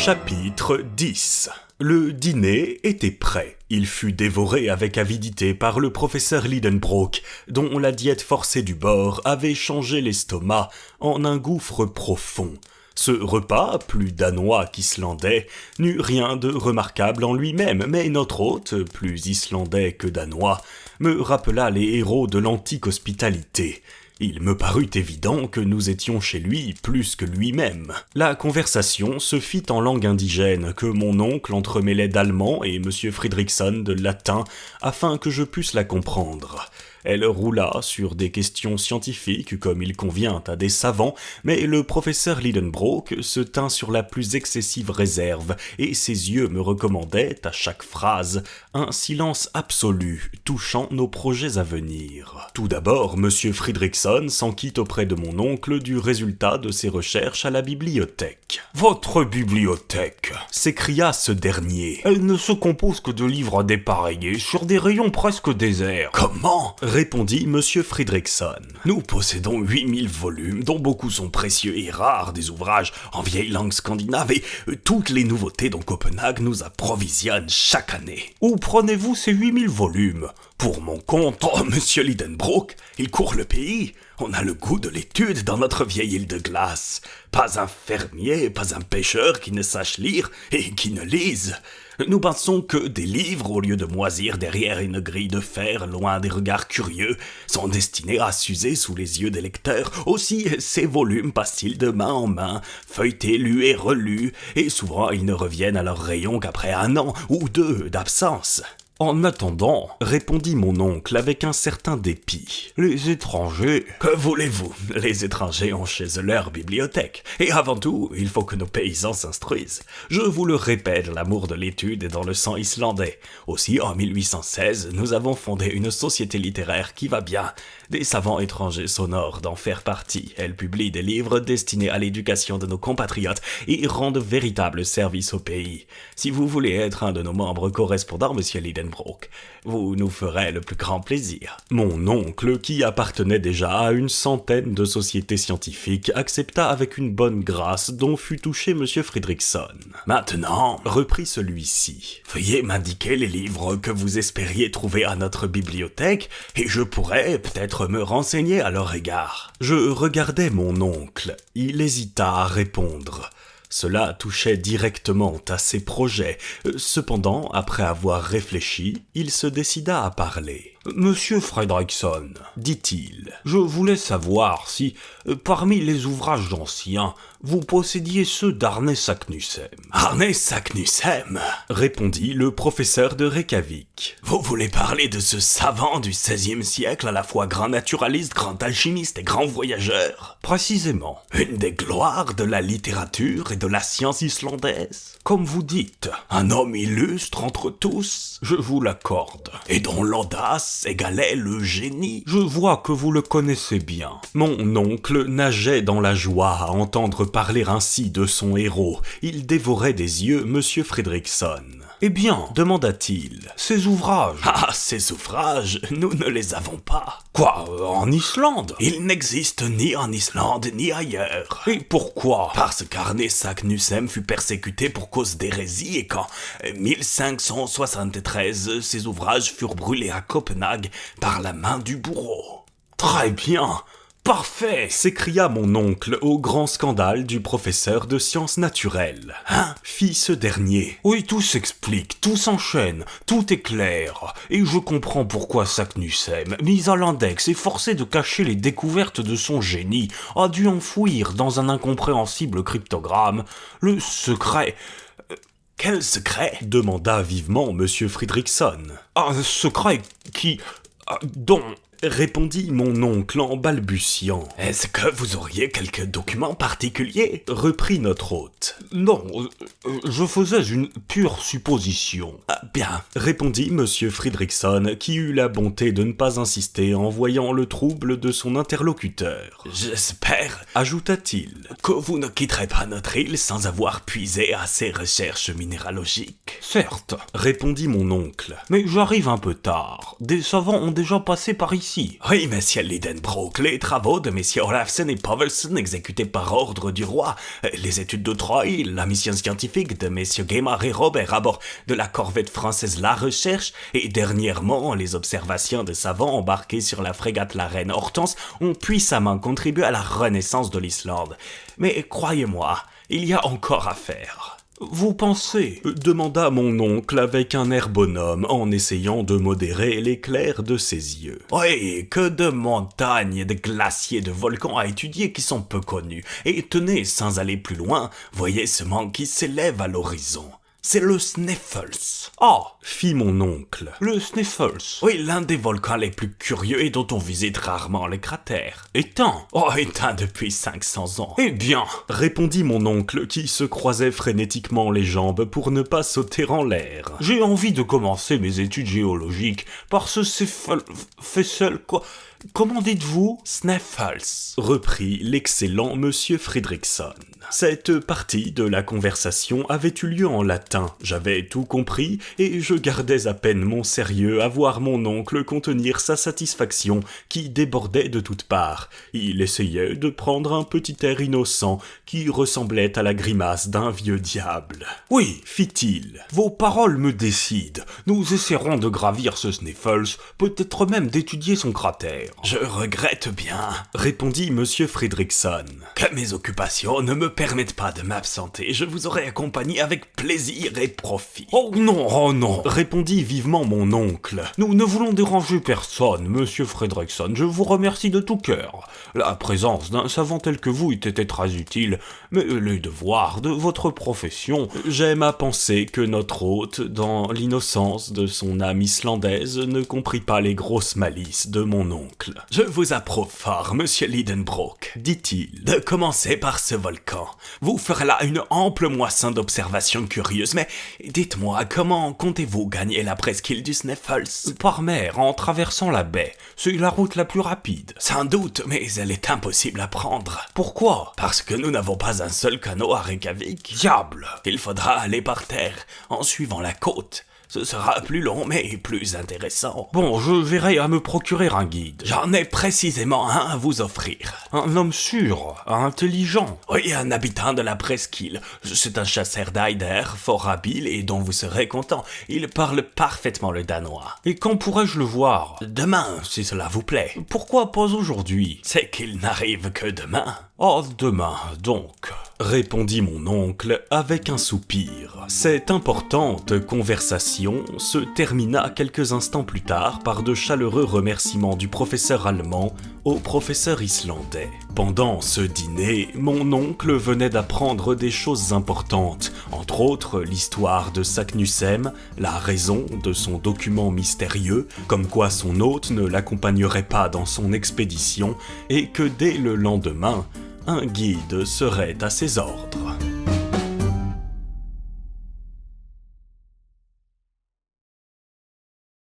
Chapitre 10. Le dîner était prêt. Il fut dévoré avec avidité par le professeur Lidenbrock, dont la diète forcée du bord avait changé l'estomac en un gouffre profond. Ce repas, plus danois qu'islandais, n'eut rien de remarquable en lui-même, mais notre hôte, plus islandais que danois, me rappela les héros de l'antique hospitalité. Il me parut évident que nous étions chez lui plus que lui-même. La conversation se fit en langue indigène, que mon oncle entremêlait d'allemand et M. Fridriksson de latin, afin que je pusse la comprendre. Elle roula sur des questions scientifiques comme il convient à des savants, mais le professeur Lidenbrock se tint sur la plus excessive réserve, et ses yeux me recommandaient, à chaque phrase, un silence absolu, touchant nos projets à venir. Tout d'abord, M. Fridriksson s'enquit auprès de mon oncle du résultat de ses recherches à la bibliothèque. « Votre bibliothèque !» s'écria ce dernier. « Elle ne se compose que de livres dépareillés sur des rayons presque déserts. »« Comment ?» répondit M. Fridriksson. « Nous possédons 8000 volumes, dont beaucoup sont précieux et rares, des ouvrages en vieille langue scandinave, et toutes les nouveautés dont Copenhague nous approvisionne chaque année. »« Où prenez-vous ces 8000 volumes ? » ?»« Pour mon compte, oh, monsieur Lidenbrock, il court le pays. On a le goût de l'étude dans notre vieille île de glace. Pas un fermier, pas un pêcheur qui ne sache lire et qui ne lise. Nous pensons que des livres, au lieu de moisir derrière une grille de fer, loin des regards curieux, sont destinés à s'user sous les yeux des lecteurs. Aussi, ces volumes passent-ils de main en main, feuilletés, lus et relus, et souvent ils ne reviennent à leur rayon qu'après 1 an ou 2 d'absence. En attendant, répondit mon oncle avec un certain dépit, les étrangers... Que voulez-vous ? Les étrangers ont chez eux leur bibliothèque. Et avant tout, il faut que nos paysans s'instruisent. Je vous le répète, l'amour de l'étude est dans le sang islandais. Aussi, en 1816, nous avons fondé une société littéraire qui va bien. Des savants étrangers s'honorent d'en faire partie. Elle publie des livres destinés à l'éducation de nos compatriotes et rendent véritable service au pays. Si vous voulez être un de nos membres correspondants, monsieur Lidenbrock, vous nous ferez le plus grand plaisir. Mon oncle, qui appartenait déjà à une centaine de sociétés scientifiques, accepta avec une bonne grâce dont fut touché M. Fridriksson. Maintenant, reprit celui-ci, veuillez m'indiquer les livres que vous espériez trouver à notre bibliothèque, et je pourrais peut-être me renseigner à leur égard. Je regardais mon oncle. Il hésita à répondre. Cela touchait directement à ses projets. Cependant, après avoir réfléchi, il se décida à parler. « Monsieur Fridriksson, dit-il, je voulais savoir si, parmi les ouvrages anciens, vous possédiez ceux d'Arne Saknussemm. »« Arne Saknussemm » répondit le professeur de Reykjavik. « Vous voulez parler de ce savant du XVIe siècle, à la fois grand naturaliste, grand alchimiste et grand voyageur ? » ?»« Précisément. Une des gloires de la littérature et de la science islandaise. Comme vous dites, un homme illustre entre tous, je vous l'accorde, et dont l'audace égalait le génie. Je vois que vous le connaissez bien. » Mon oncle nageait dans la joie à entendre parler ainsi de son héros. Il dévorait des yeux M. Fridriksson. « Eh bien, demanda-t-il, ces ouvrages... »« Ah, ces ouvrages, nous ne les avons pas. »« Quoi, en Islande ? » ?»« Ils n'existent ni en Islande ni ailleurs. »« Et pourquoi ? » ?»« Parce qu'Arne Saknussemm fut persécuté pour cause d'hérésie et qu'en 1573, ses ouvrages furent brûlés à Copenhague par la main du bourreau. »« Très bien !» « Parfait !» s'écria mon oncle au grand scandale du professeur de sciences naturelles. « Hein ?» fit ce dernier. « Oui, tout s'explique, tout s'enchaîne, tout est clair. Et je comprends pourquoi Saknussemm, mis à l'index et forcé de cacher les découvertes de son génie, a dû enfouir dans un incompréhensible cryptogramme le secret... » « Quel secret ?» demanda vivement M. Fridriksson. « Un secret qui... dont... » répondit mon oncle en balbutiant. « Est-ce que vous auriez quelques documents particuliers ?» reprit notre hôte. « Non, je faisais une pure supposition. »« Ah, bien, » répondit M. Fridriksson, qui eut la bonté de ne pas insister en voyant le trouble de son interlocuteur. « J'espère, » ajouta-t-il, « que vous ne quitterez pas notre île sans avoir puisé à ces recherches minéralogiques. »« Certes, » répondit mon oncle, « mais j'arrive un peu tard. Des savants ont déjà passé par ici. ici. Oui, monsieur Lidenbrock, les travaux de messieurs Olafsen et Povelsen exécutés par ordre du roi, les études de Troy, la mission scientifique de messieurs Gaimard et Robert à bord de la corvette française La Recherche, et dernièrement les observations de savants embarqués sur la frégate La Reine Hortense ont puissamment contribué à la renaissance de l'Islande. Mais croyez-moi, il y a encore à faire. Vous pensez ? Demanda mon oncle avec un air bonhomme en essayant de modérer l'éclair de ses yeux. Oui, que de montagnes, de glaciers, de volcans à étudier qui sont peu connus. Et tenez, sans aller plus loin, voyez ce mont qui s'élève à l'horizon. C'est le Sneffels. Ah, fit mon oncle. Le Sneffels. Oui, l'un des volcans les plus curieux et dont on visite rarement les cratères. Éteint. Oh, éteint depuis 500 ans. Eh bien, répondit mon oncle qui se croisait frénétiquement les jambes pour ne pas sauter en l'air. J'ai envie de commencer mes études géologiques par ce Fessel, quoi. Comment dites-vous ? Sneffels, reprit l'excellent monsieur Fredrickson. Cette partie de la conversation avait eu lieu en latin, j'avais tout compris, et je gardais à peine mon sérieux à voir mon oncle contenir sa satisfaction qui débordait de toutes parts. Il essayait de prendre un petit air innocent qui ressemblait à la grimace d'un vieux diable. « Oui, fit-il, vos paroles me décident. Nous essaierons de gravir ce Sneffels, peut-être même d'étudier son cratère. » Je regrette bien, répondit monsieur Fredrickson, que mes occupations ne me permettent pas de m'absenter. Je vous aurais accompagné avec plaisir et profit. Oh non, répondit vivement mon oncle. Nous ne voulons déranger personne, monsieur Fredrickson. Je vous remercie de tout cœur. La présence d'un savant tel que vous eût été très utile, mais les devoirs de votre profession... J'aime à penser que notre hôte, dans l'innocence de son âme islandaise, ne comprit pas les grosses malices de mon oncle. Je vous approuve fort, monsieur Lidenbrock, dit-il, de commencer par ce volcan. Vous ferez là une ample moisson d'observations curieuses, mais dites-moi, comment comptez-vous gagner la presqu'île du Sneffels ? Par mer, en traversant la baie. C'est la route la plus rapide. Sans doute, mais elle est impossible à prendre. Pourquoi ? Parce que nous n'avons pas un seul canot à Reykjavik. Diable ! Il faudra aller par terre, en suivant la côte. Ce sera plus long, mais plus intéressant. Bon, je verrai à me procurer un guide. J'en ai précisément un à vous offrir. Un homme sûr, intelligent. Oui, un habitant de la presqu'île. C'est un chasseur d'Eider, fort habile et dont vous serez content. Il parle parfaitement le danois. Et quand pourrais-je le voir ? Demain, si cela vous plaît. Pourquoi pas aujourd'hui ? C'est qu'il n'arrive que demain. Oh, demain, donc, répondit mon oncle avec un soupir. Cette importante conversation se termina quelques instants plus tard par de chaleureux remerciements du professeur allemand au professeur islandais. Pendant ce dîner, mon oncle venait d'apprendre des choses importantes, entre autres l'histoire de Saknussemm, la raison de son document mystérieux, comme quoi son hôte ne l'accompagnerait pas dans son expédition, et que dès le lendemain, un guide serait à ses ordres.